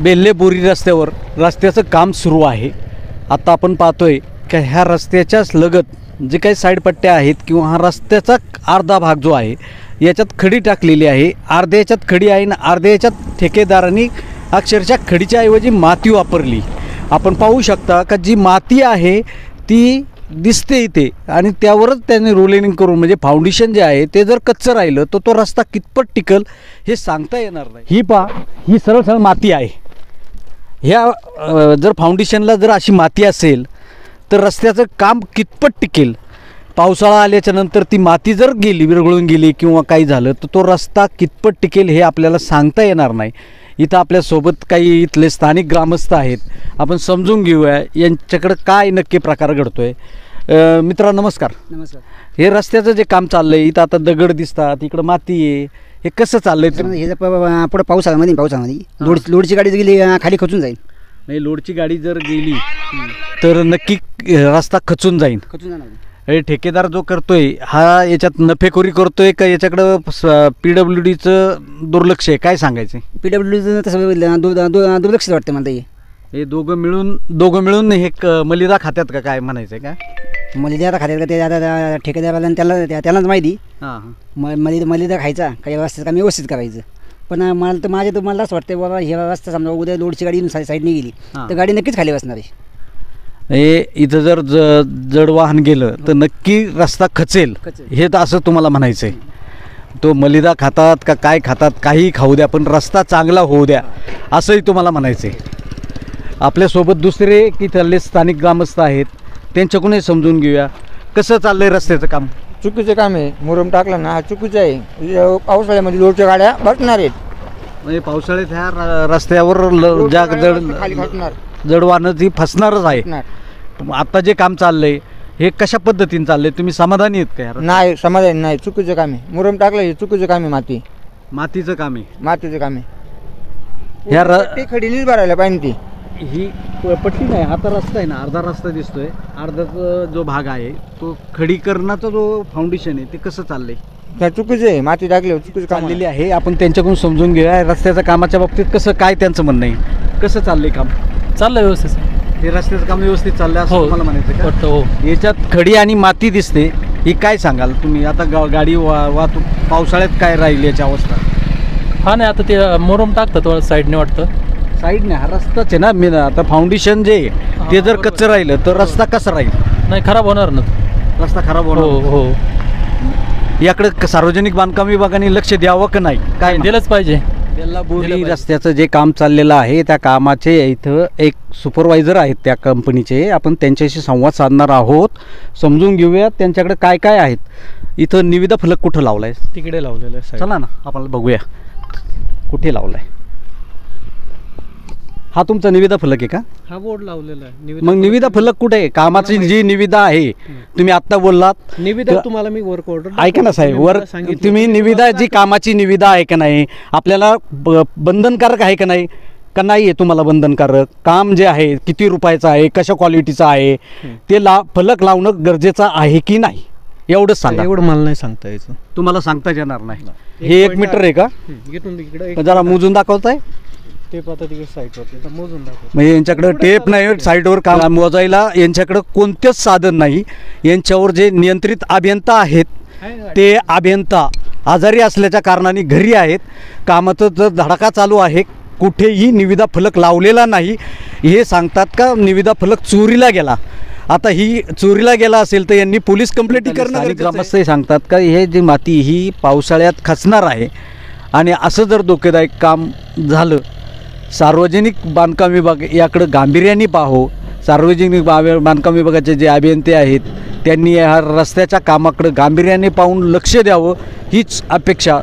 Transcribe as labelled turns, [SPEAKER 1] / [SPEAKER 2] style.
[SPEAKER 1] बेल्ले बोरी रस्त्यावर रस्त्याचं काम सुरू आहे। आता आपण पाहतोय की ह्या रस्त्याच्याच लगत जे काही साईड पट्ट्या आहेत किंवा हा रस्त्याचा अर्धा भाग जो आहे याच्यात खडी टाकलेली आहे। अर्ध्या याच्यात खडी आहे आणि अर्ध्या याच्यात ठेकेदारांनी अक्षरशः खडीच्या ऐवजी माती वापरली। आपण पाहू शकता का जी माती आहे ती दिसते इथे आणि त्यावरच त्याने रोलिंग करून म्हणजे फाउंडेशन जे आहे ते जर कच्चं राहिलं तर तो रस्ता कितपत टिकल हे सांगता येणार नाही। ही पहा, ही सरळ सरळ माती आहे। ह्या जर फाउंडेशनला जर अशी माती असेल तर रस्त्याचं काम कितपत टिकेल। पावसाळा आल्याच्या नंतर ती माती जर गेली, विरघळून गेली किंवा काही झालं तर तो रस्ता कितपत टिकेल हे आपल्याला सांगता येणार नाही। इथं आपल्यासोबत काही इथले स्थानिक ग्रामस्थ आहेत, आपण समजून घेऊया यांच्याकडे काय नक्की प्रकार घडतोय। मित्रा नमस्कार।
[SPEAKER 2] नमस्कार।
[SPEAKER 1] हे रस्त्याचं जे काम चाललंय इथं आता दगड दिसतात, इकडं माती आहे, हे कसं चाललंय?
[SPEAKER 2] हे पुढे पावसाळ्यामध्ये लोडची गाडी गेली खाली खचून जाईल।
[SPEAKER 1] नाही, लोडची गाडी जर गेली तर नक्की रस्ता खचून जाईल। हे ठेकेदार जो करतोय हा याच्यात नफेखोरी करतोय का याच्याकडं PWDचं दुर्लक्ष आहे, काय सांगायचं?
[SPEAKER 2] PWDचं तसं दुर्लक्ष वाटतं मला।
[SPEAKER 1] हे दोघं मिळून हे मलिदा खात्यात का काय म्हणायचं का?
[SPEAKER 2] मलिदा खात्यात का ते आता ठेकेदाराला त्यालाच माहिती। मलिदा खायचा काही व्यवस्थित काम व्यवस्थित करायचं। पण मला तर मला असं वाटतं बाबा हे रस्ता समजा उद्या लोडची गाडी साईडने गेली तर गाडी नक्कीच खाली बसणार आहे।
[SPEAKER 1] हे इथं जर जड वाहन गेलं तर नक्की रस्ता खचेल हे तर असं तुम्हाला म्हणायचं आहे। तो मलिदा खातात का काय खातात काही खाऊ द्या पण रस्ता चांगला होऊ द्या असंही तुम्हाला म्हणायचं आहे। आपल्यासोबत दुसरे की त्यातले स्थानिक ग्रामस्थ आहेत, त्यांच्याकडूनही समजून घेऊया कसं चाललंय रस्त्याचं काम।
[SPEAKER 3] चुकीचं काम आहे, मुरुम टाकलं ना चुकीचं आहे। पावसाळ्यामध्ये लोडच्या गाड्या बसणार आहेत,
[SPEAKER 1] म्हणजे पावसाळ्यात ह्या रस्त्यावर जड वाहनं ती फसणारच आहे। आता जे काम चाललंय हे कशा पद्धतीने चाललंय, तुम्ही समाधानी आहेत का?
[SPEAKER 3] नाही, समाधानी नाही, चुकीचं काम आहे। मुरुम टाकलं हे चुकीचं काम आहे,
[SPEAKER 1] मातीचं काम आहे,
[SPEAKER 3] मातीचं काम आहे।
[SPEAKER 1] ह्या
[SPEAKER 3] खडीनीच भरायला पाहिजे ती।
[SPEAKER 1] ही पट्टी नाही, आता रस्ता आहे ना, अर्धा रस्ता दिसतोय, अर्धाचा जो भाग आहे तो खडीकरणाचा जो फाउंडेशन आहे ते कसं चाललंय?
[SPEAKER 3] त्या चुकीचं आहे, माती टाकली चुकीचं काम
[SPEAKER 1] चाललेली आहे। आपण त्यांच्याकडून समजून घेऊया रस्त्याच्या कामाच्या बाबतीत कसं काय त्यांचं म्हणणं आहे, कसं चाललंय काम?
[SPEAKER 4] चाललं व्यवस्थित,
[SPEAKER 1] हे रस्त्याचं काम व्यवस्थित चाललंय असं मला म्हणायचं का?
[SPEAKER 4] हो।
[SPEAKER 1] याच्यात खडी आणि माती दिसते, ही काय सांगाल तुम्ही? आता गाडी वाहतूक पावसाळ्यात काय राहील याची अवस्था?
[SPEAKER 4] हा नाही, आता ते मोरम टाकतात साईडने वाटतं।
[SPEAKER 1] साईडने हा रस्ताच आहे ना, मी आता फाउंडेशन जे ते जर कच्चं राहिलं तर रस्ता कसा राहील?
[SPEAKER 4] नाही, खराब होणार ना
[SPEAKER 1] रस्ता, खराब होणार।
[SPEAKER 4] हो।
[SPEAKER 1] याकडे सार्वजनिक बांधकाम विभागाने लक्ष द्यावं का नाही, काय
[SPEAKER 4] दिलंच पाहिजे?
[SPEAKER 1] बेल्लाबोरी रस्त्याचं जे काम चाललेलं आहे त्या कामाचे इथं एक सुपरवायझर आहेत त्या कंपनीचे, आपण त्यांच्याशी संवाद साधणार आहोत, समजून घेऊया त्यांच्याकडे काय काय आहेत। इथं निविदा फलक कुठं लावलाय?
[SPEAKER 4] तिकडे लावलेलं आहे,
[SPEAKER 1] चला ना आपण बघूया कुठे लावलाय। हा तुमचा निविदा फलक आहे का?
[SPEAKER 4] हा बोर्ड लावलेला आहे।
[SPEAKER 1] मग निविदा फलक कुठे आहे? कामाची जी निविदा आहे, तुम्ही आत्ता बोललात
[SPEAKER 4] निविदा, तुम्हाला मी वर्क ऑर्डर
[SPEAKER 1] ऐका ना साहेब, तुम्ही निविदा जी कामाची निविदा आहे का नाही, आपल्याला बंधनकारक आहे का नाही? का नाही आहे तुम्हाला बंधनकारक? काम जे आहे किती रुपयाचं आहे, कशा क्वालिटीचं आहे ते फलक लावणं गरजेचं आहे की नाही, एवढंच सांगा।
[SPEAKER 4] एवढं मला नाही सांगता यायचं,
[SPEAKER 1] तुम्हाला सांगताच येणार नाही। हे 1 मीटर आहे का? जरा मोजून दाखवताय?
[SPEAKER 4] टेप आता तिकडे साईडवर मोजून दाखव।
[SPEAKER 1] म्हणजे यांच्याकडे टेप नाही, साईडवर काम मोजायला यांच्याकडे कोणतेच साधन नाही। यांच्यावर जे नियंत्रित अभियंता आहेत ते अभियंता आजारी असल्याच्या कारणाने घरी आहेत। कामाचं जर धडाका चालू आहे, कुठेही निविदा फलक लावलेला नाही। हे सांगतात का निविदा फलक चोरीला गेला। आता ही चोरीला गेला असेल तर यांनी पोलीस कंप्लेंट करणं। ग्रामस्थ सांगतात का हे जी माती ही पावसाळ्यात खचणार आहे आणि असं जर धोकेदायक काम झालं, सार्वजनिक बांधकाम विभाग याकडं गांभीर्याने पाहो। सार्वजनिक बांधकाम विभागाचे जे अभियंते आहेत त्यांनी या रस्त्याच्या कामाकडे गांभीर्याने पाहून लक्ष द्यावं हीच अपेक्षा